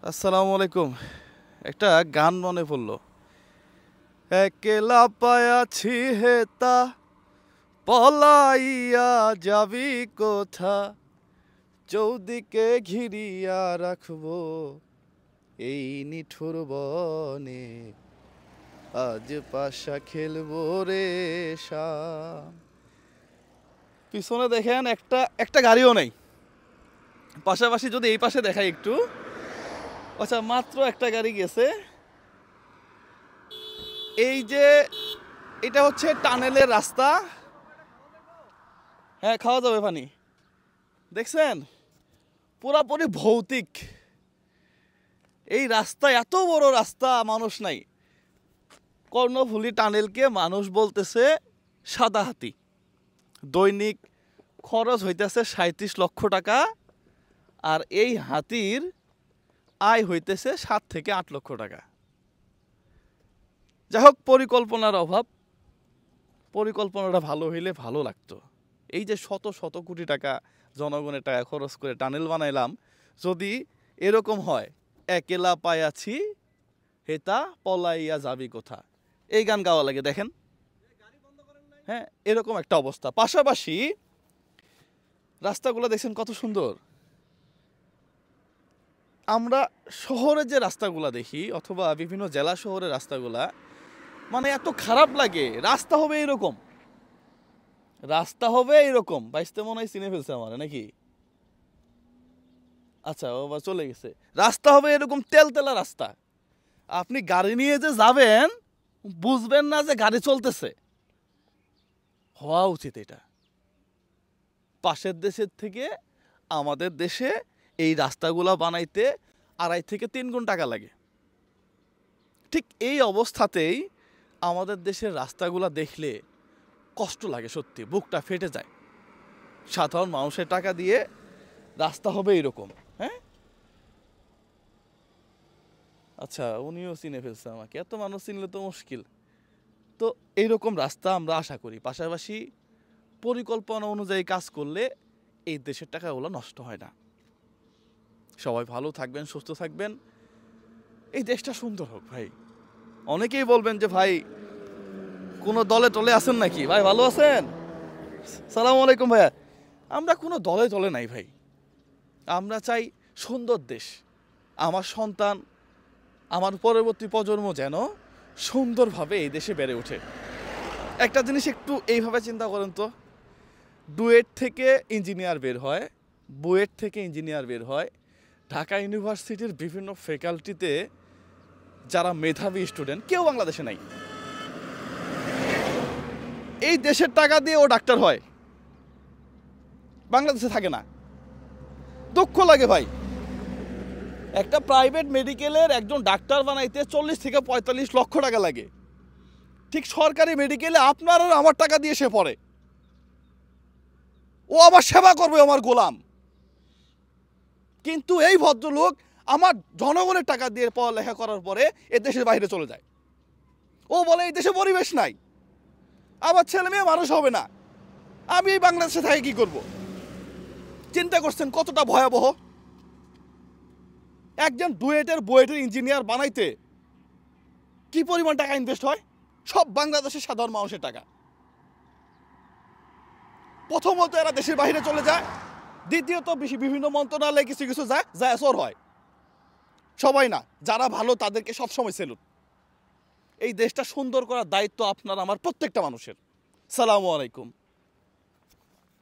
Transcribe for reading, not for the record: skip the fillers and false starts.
আসসালামু আলাইকুম। একটা গান মনে পড়লো। একলা পায়াছি হেতা পলাইয়া যাবি কোথা, চৌদিকে ঘিরিয়া রাখবো এই নিঠুর বনে, আজ পাশা খেলবো রে শাম। পিছনে দেখেন একটা একটা গাড়িও নেই। পাশাপাশি যদি এই পাশে দেখাই একটু, আচ্ছা মাত্র একটা গাড়ি গেছে। এই যে এটা হচ্ছে টানেলের রাস্তা। হ্যাঁ, খাওয়া যাবে পানি। দেখছেন, পুরাপুরি ভৌতিক এই রাস্তা। এত বড় রাস্তা, মানুষ নাই। কর্ণফুলী টানেলকে মানুষ বলতেছে সাদা হাতি। দৈনিক খরচ হইতেছে ৩৭ লক্ষ টাকা, আর এই হাতির আয় হইতেছে ৭ থেকে ৮ লক্ষ টাকা। যাই হোক, পরিকল্পনার অভাব। পরিকল্পনাটা ভালো হইলে ভালো লাগতো। এই যে শত শত কোটি টাকা জনগণের টাকা খরচ করে টানেল বানাইলাম, যদি এরকম হয়, একলা পায়াছি হেতা পলাইয়া যাবি কোথা, এই গান গাওয়া লাগে। দেখেন, হ্যাঁ, এরকম একটা অবস্থা। পাশাপাশি রাস্তাগুলো দেখছেন কত সুন্দর। আমরা শহরে যে রাস্তাগুলা দেখি, অথবা বিভিন্ন জেলা শহরের রাস্তাগুলা, মানে এত খারাপ লাগে। রাস্তা হবে এরকম, রাস্তা হবে এরকম। বাইসতে মনে হয় চিনে ফেলছে আমার নাকি? আচ্ছা, ও বা চলে গেছে। রাস্তা হবে এরকম তেলতেলা রাস্তা। আপনি গাড়ি নিয়ে যে যাবেন, বুঝবেন না যে গাড়ি চলতেছে। হওয়া উচিত এটা। পাশের দেশের থেকে আমাদের দেশে এই রাস্তাগুলা বানাইতে ২.৫ থেকে ৩ গুণ টাকা লাগে। ঠিক এই অবস্থাতেই আমাদের দেশের রাস্তাগুলা দেখলে কষ্ট লাগে, সত্যি বুকটা ফেটে যায়। সাধারণ মানুষের টাকা দিয়ে রাস্তা হবে এরকম। হ্যাঁ, আচ্ছা, উনিও চিনে ফেলছে আমাকে। এত মানুষ চিনলে তো মুশকিল। তো এইরকম রাস্তা আমরা আশা করি। পাশাপাশি পরিকল্পনা অনুযায়ী কাজ করলে এই দেশের টাকাগুলো নষ্ট হয় না। সবাই ভালো থাকবেন, সুস্থ থাকবেন, এই দেশটা সুন্দর হোক ভাই। অনেকেই বলবেন যে ভাই কোনো দলে টলে আছেন নাকি? ভাই ভালো আছেন? সালাম আলাইকুম ভাইয়া। আমরা কোনো দলে টলে নাই ভাই। আমরা চাই সুন্দর দেশ। আমার সন্তান, আমার পরবর্তী প্রজন্ম যেন সুন্দরভাবে এই দেশে বেড়ে ওঠে। একটা জিনিস একটু এইভাবে চিন্তা করেন তো, ডুয়েট থেকে ইঞ্জিনিয়ার বের হয়, বুয়েট থেকে ইঞ্জিনিয়ার বের হয়, ঢাকা ইউনিভার্সিটির বিভিন্ন ফ্যাকাল্টিতে যারা মেধাবী স্টুডেন্ট, কেউ বাংলাদেশে নাই। এই দেশের টাকা দিয়ে ও ডাক্তার হয়, বাংলাদেশে থাকে না। দুঃখ লাগে ভাই। একটা প্রাইভেট মেডিকেলের একজন ডাক্তার বানাইতে ৪০ থেকে ৪৫ লক্ষ টাকা লাগে। ঠিক সরকারি মেডিকেলে আপনার আর আমার টাকা দিয়ে সে পড়ে। ও আমার সেবা করবে, আমার গোলাম। কিন্তু এই ভদ্রলোক আমার জনগণের টাকা দিয়ে পড়ালেখা করার পরে এ দেশের বাইরে চলে যায়। ও বলে এই দেশে পরিবেশ নাই, আমার ছেলে মেয়ে মানুষ হবে না, আমি এই বাংলাদেশে থেকে কি করব? চিন্তা করছেন কতটা ভয়াবহ? একজন বুয়েটের ইঞ্জিনিয়ার বানাইতে কি পরিমাণ টাকা ইনভেস্ট হয়? সব বাংলাদেশের সাধারণ মানুষের টাকা। প্রথমত এরা দেশের বাইরে চলে যায়, দ্বিতীয়ত বিভিন্ন মন্ত্রণালয়ে কিছু কিছু যায় চোর হয়। সবাই না, যারা ভালো তাদেরকে সবসময় সেলুট। এই দেশটা সুন্দর করার দায়িত্ব আপনার আমার, প্রত্যেকটা মানুষের। সালামু আলাইকুম।